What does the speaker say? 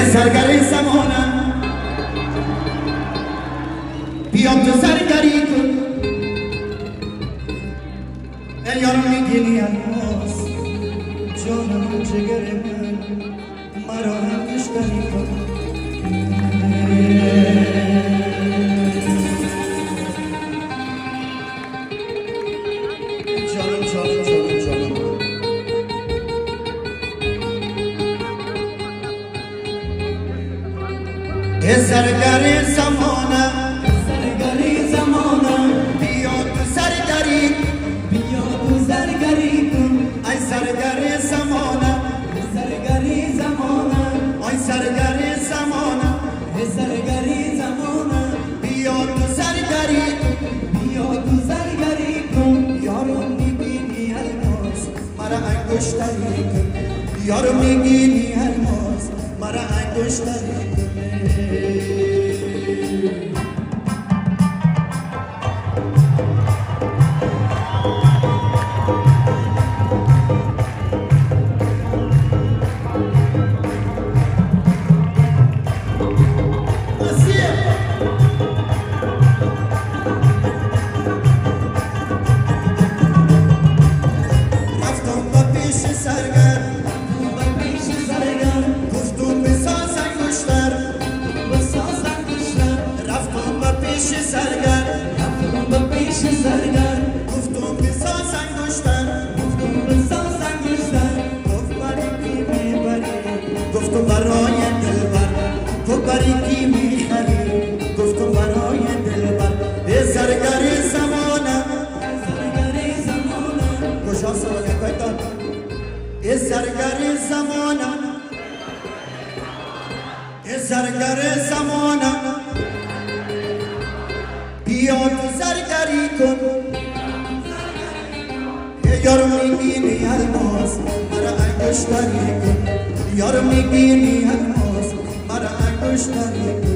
سرگری زمانم بیام تو سرگری کن ای یارو میگینی الماس جانم جگر من مرا هم مشتری کن سرگری زمانم بیا تو سرگری کن ای سرگری زمانم ای سرگری زمانم بیا تو سرگری کن یارو میبینی الماس مرا انگشتری کن یارو میبینی الماس مرا انگشتری کن گفتم برای دلبر تو بریکی میخری گفتم برای دلبر ای سرگری زمانم کجا سوالی کایتان ای سرگری زمانم بیا تو سرگری کن یارو میبینی الماس مرا انگشتری کن یارو میبینی الماس مرا انگشتری کن